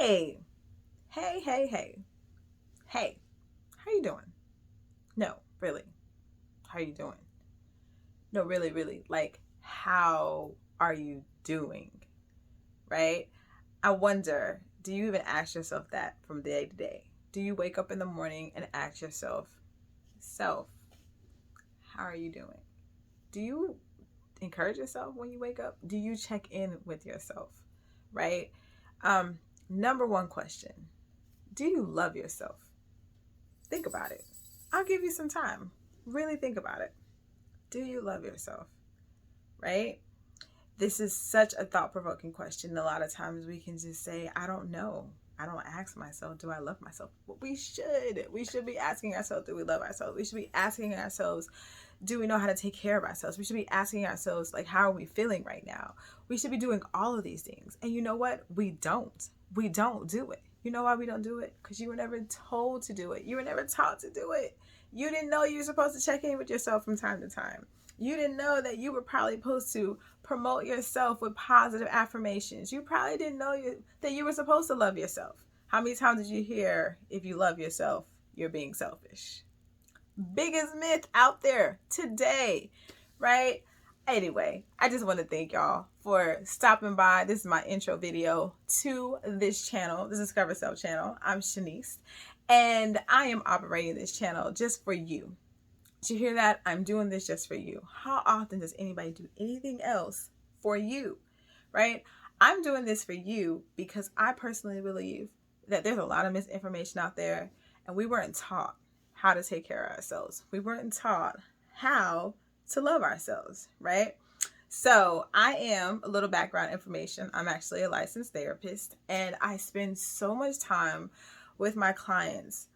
Hey, hey, hey, hey, hey, how you doing? No, really, how are you doing? No, really, really, like, how are you doing? Right? I wonder, do you even ask yourself that from day to day? Do you wake up in the morning and ask yourself, self, how are you doing? Do you encourage yourself when you wake up? Do you check in with yourself? Right? Um, Number one question, do you love yourself? Think about it. I'll give you some time. Really think about it. Do you love yourself? Right? This is such a thought provoking question. A lot of times we can just say, I don't know. I don't ask myself, do I love myself? But we should. We should be asking ourselves, do we love ourselves? We should be asking ourselves, do we know how to take care of ourselves? We should be asking ourselves, like, how are we feeling right now? We should be doing all of these things. And you know what? We don't. We don't do it. You know why we don't do it? Because you were never told to do it. You were never taught to do it. You didn't know you were supposed to check in with yourself from time to time. You didn't know that you were probably supposed to promote yourself with positive affirmations. You probably didn't know that you were supposed to love yourself. How many times did you hear, if you love yourself, you're being selfish? Biggest myth out there today, right? Anyway, I just want to thank y'all for stopping by. This is my intro video to this channel, the Discover Self channel. I'm Shanice, and I am operating this channel just for you. Did you hear that? I'm doing this just for you. How often does anybody do anything else for you, right? I'm doing this for you because I personally believe that there's a lot of misinformation out there, and we weren't taught how to take care of ourselves. We weren't taught how to love ourselves, right? So I am, a little background information, I'm actually a licensed therapist, and I spend so much time with my clients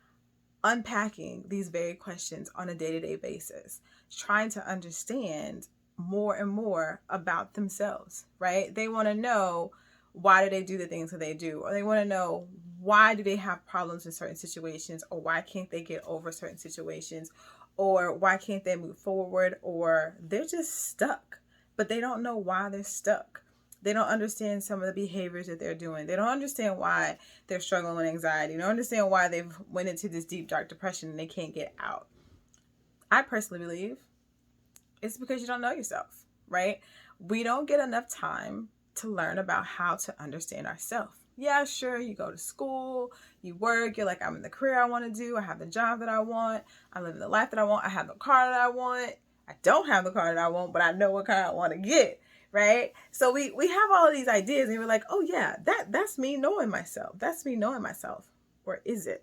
unpacking these very questions on a day-to-day basis, trying to understand more and more about themselves, right? They want to know, why do they do the things that they do? Or they want to know, why do they have problems in certain situations? Or why can't they get over certain situations? Or why can't they move forward? Or they're just stuck, but they don't know why they're stuck. They don't understand some of the behaviors that they're doing. They don't understand why they're struggling with anxiety. They don't understand why they've went into this deep, dark depression and they can't get out. I personally believe it's because you don't know yourself, right? We don't get enough time to learn about how to understand ourselves. Yeah, sure, you go to school, you work, you're like, I'm in the career I want to do, I have the job that I want, I'm living the life that I want, I have the car that I want. I don't have the car that I want, but I know what car I want to get, right? So we have all of these ideas and we're like, oh yeah, that's me knowing myself. That's me knowing myself. Or is it?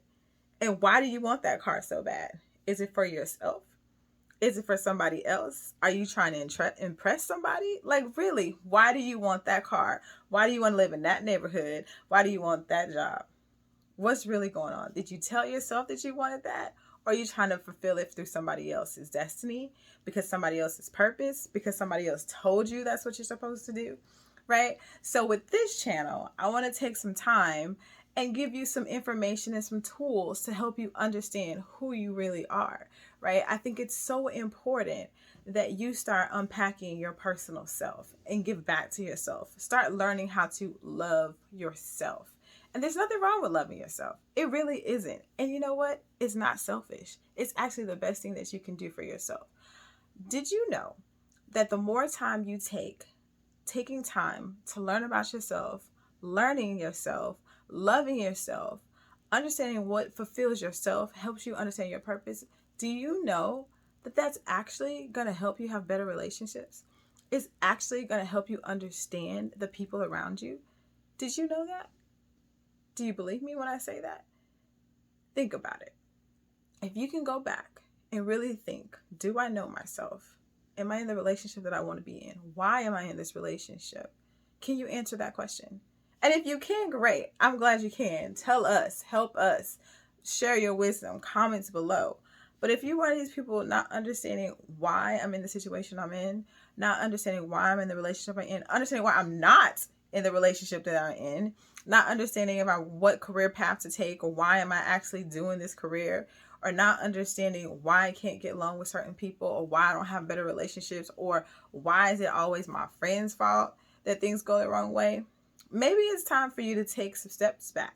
And why do you want that car so bad? Is it for yourself? Is it for somebody else? Are you trying to impress somebody? Like, really, why do you want that car? Why do you want to live in that neighborhood? Why do you want that job? What's really going on? Did you tell yourself that you wanted that? Or are you trying to fulfill it through somebody else's destiny? Because somebody else's purpose? Because somebody else told you that's what you're supposed to do? Right? So with this channel, I want to take some time and give you some information and some tools to help you understand who you really are, right? I think it's so important that you start unpacking your personal self and give back to yourself. Start learning how to love yourself. And there's nothing wrong with loving yourself. It really isn't. And you know what? It's not selfish. It's actually the best thing that you can do for yourself. Did you know that the more time you taking time to learn about yourself, learning yourself, loving yourself, understanding what fulfills yourself, helps you understand your purpose, do you know that that's actually going to help you have better relationships? It's actually going to help you understand the people around you. Did you know that? Do you believe me when I say that? Think about it. If you can go back and really think, do I know myself? Am I in the relationship that I want to be in? Why am I in this relationship? Can you answer that question? And if you can, great. I'm glad you can. Tell us, help us, share your wisdom, comments below. But if you're one of these people not understanding why I'm in the situation I'm in, not understanding why I'm in the relationship I'm in, understanding why I'm not in the relationship that I'm in, not understanding about what career path to take or why am I actually doing this career, or not understanding why I can't get along with certain people or why I don't have better relationships, or why is it always my friend's fault that things go the wrong way? Maybe it's time for you to take some steps back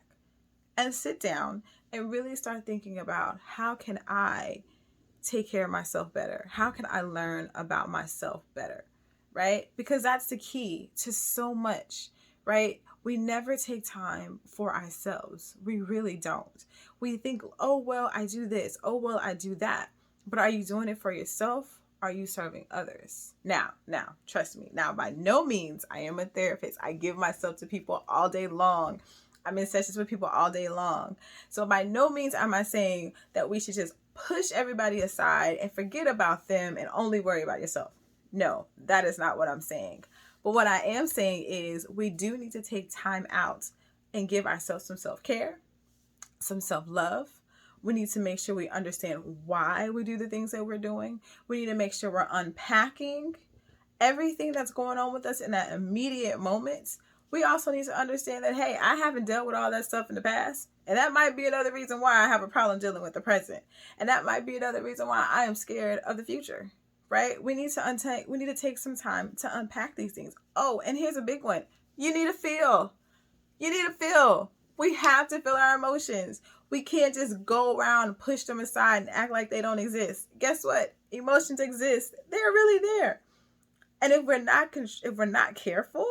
and sit down and really start thinking about, how can I take care of myself better? How can I learn about myself better? Right? Because that's the key to so much, right? We never take time for ourselves. We really don't. We think, oh, well, I do this. Oh, well, I do that. But are you doing it for yourself? Are you serving others? Now, trust me. Now, by no means, I am a therapist. I give myself to people all day long. I'm in sessions with people all day long. So by no means am I saying that we should just push everybody aside and forget about them and only worry about yourself. No, that is not what I'm saying. But what I am saying is, we do need to take time out and give ourselves some self-care, some self-love. We need to make sure we understand why we do the things that we're doing. We need to make sure we're unpacking everything that's going on with us in that immediate moment. We also need to understand that, hey, I haven't dealt with all that stuff in the past. And that might be another reason why I have a problem dealing with the present. And that might be another reason why I am scared of the future, right? We need to take some time to unpack these things. Oh, and here's a big one. You need to feel. You need to feel. We have to feel our emotions. We can't just go around and push them aside and act like they don't exist. Guess what? Emotions exist. They're really there. And if we're not careful,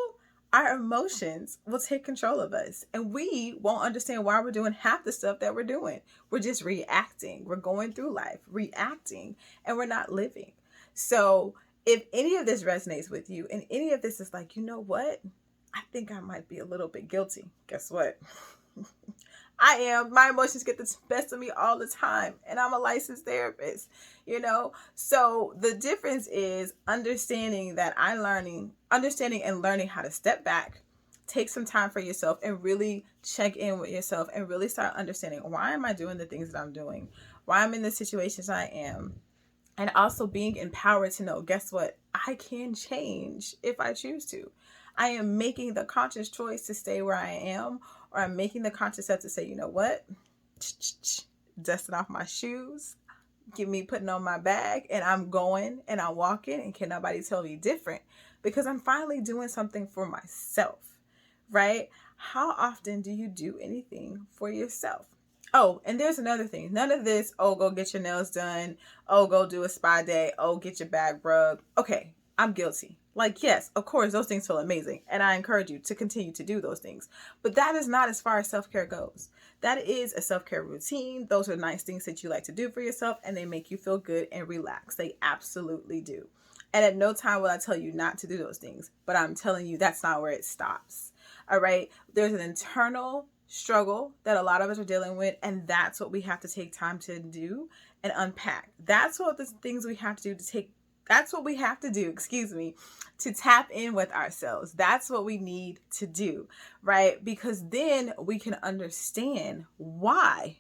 our emotions will take control of us, and we won't understand why we're doing half the stuff that we're doing. We're just reacting. We're going through life reacting, and we're not living. So if any of this resonates with you, and any of this is like, you know what? I think I might be a little bit guilty. Guess what? I am. My emotions get the best of me all the time, and I'm a licensed therapist, So the difference is understanding and learning how to step back, take some time for yourself, and really check in with yourself and really start understanding, why am I doing the things that I'm doing? Why I'm in the situations I am? And also being empowered to know, guess what? I can change if I choose to. I am making the conscious choice to stay where I am, or I'm making the conscious step to say, you know what? Dusting off my shoes, get me putting on my bag, and I'm going and I'm walking, and can nobody tell me different, because I'm finally doing something for myself, right? How often do you do anything for yourself? Oh, and there's another thing. None of this, oh, go get your nails done. Oh, go do a spa day. Oh, get your back rubbed. Okay, I'm guilty. Like, yes, of course, those things feel amazing. And I encourage you to continue to do those things. But that is not as far as self-care goes. That is a self-care routine. Those are nice things that you like to do for yourself, and they make you feel good and relaxed. They absolutely do. And at no time will I tell you not to do those things. But I'm telling you, that's not where it stops. All right? There's an internal struggle that a lot of us are dealing with, and that's what we have to take time to do and unpack. That's what the things we have to do to tap in with ourselves. That's what we need to do, right? Because then we can understand why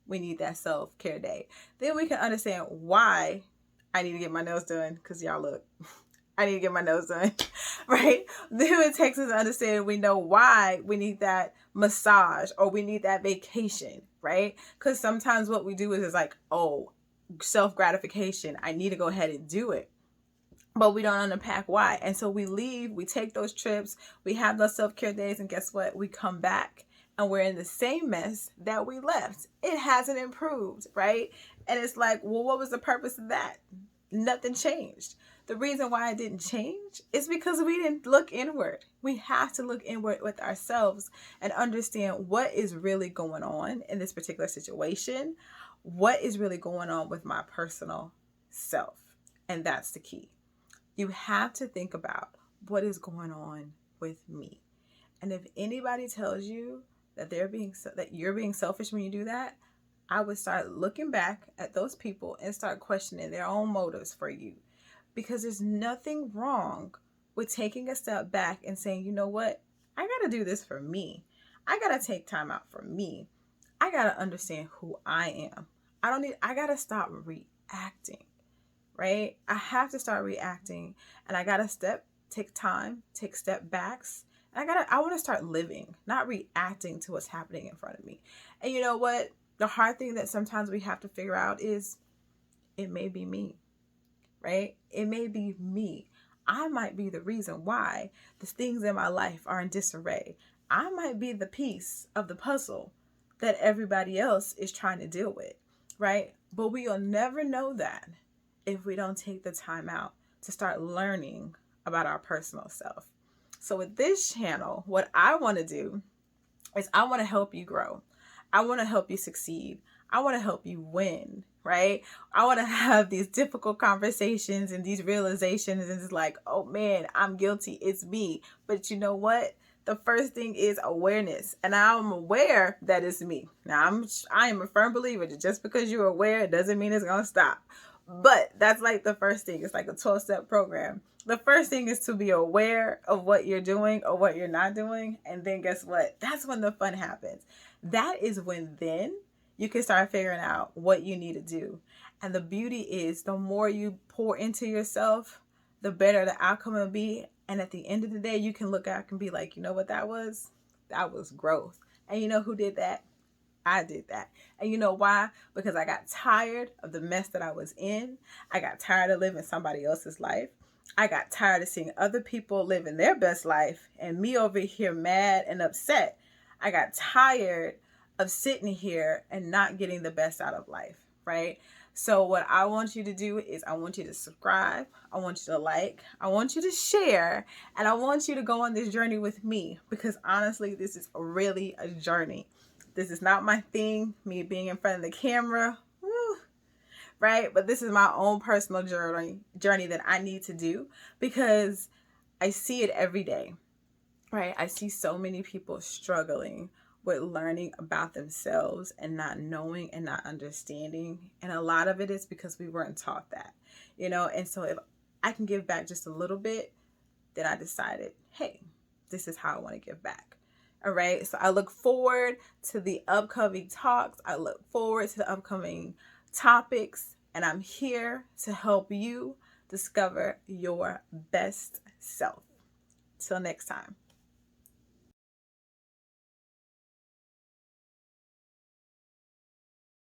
we need that self-care day. Then we can understand why I need to get my nails done, because y'all look, I need to get my nails done, right? Then it takes us to understand, we know why we need that massage or we need that vacation, right? Because sometimes what we do is like, oh, self-gratification, I need to go ahead and do it. But we don't unpack why. And so we leave, we take those trips, we have those self-care days, and guess what? We come back and we're in the same mess that we left. It hasn't improved, right? And it's like, well, what was the purpose of that? Nothing changed. The reason why it didn't change is because we didn't look inward. We have to look inward with ourselves and understand what is really going on in this particular situation. What is really going on with my personal self? And that's the key. You have to think about, what is going on with me? And if anybody tells you that you're being selfish when you do that, I would start looking back at those people and start questioning their own motives for you. Because there's nothing wrong with taking a step back and saying, you know what? I got to do this for me. I got to take time out for me. I got to understand who I am. I got to stop reacting, right? I have to start reacting, and I got to take step backs. And I want to start living, not reacting to what's happening in front of me. And you know what? The hard thing that sometimes we have to figure out is, it may be me. Right? It may be me. I might be the reason why the things in my life are in disarray. I might be the piece of the puzzle that everybody else is trying to deal with, right? But we'll never know that if we don't take the time out to start learning about our personal self. So with this channel, what I want to do is I want to help you grow. I want to help you succeed. I want to help you win, right? I want to have these difficult conversations and these realizations, and it's like, oh man, I'm guilty. It's me. But you know what? The first thing is awareness, and I'm aware that it's me. Now, I am a firm believer that just because you're aware, it doesn't mean it's gonna stop. But that's like the first thing. It's like a 12-step program. The first thing is to be aware of what you're doing or what you're not doing. And then guess what? That's when the fun happens. That is when then you can start figuring out what you need to do. And the beauty is the more you pour into yourself, the better the outcome will be. And at the end of the day, you can look back and be like, you know what that was? That was growth. And you know who did that? I did that. And you know why? Because I got tired of the mess that I was in. I got tired of living somebody else's life. I got tired of seeing other people living their best life and me over here mad and upset. I got tired of sitting here and not getting the best out of life, right? So what I want you to do is I want you to subscribe. I want you to like. I want you to share. And I want you to go on this journey with me, because honestly, this is really a journey. This is not my thing, me being in front of the camera, right? But this is my own personal journey that I need to do, because I see it every day, right? I see so many people struggling with learning about themselves and not knowing and not understanding. And a lot of it is because we weren't taught that, And so if I can give back just a little bit, then I decided, hey, this is how I want to give back. All right. So I look forward to the upcoming talks. I look forward to the upcoming topics, and I'm here to help you discover your best self. Till next time.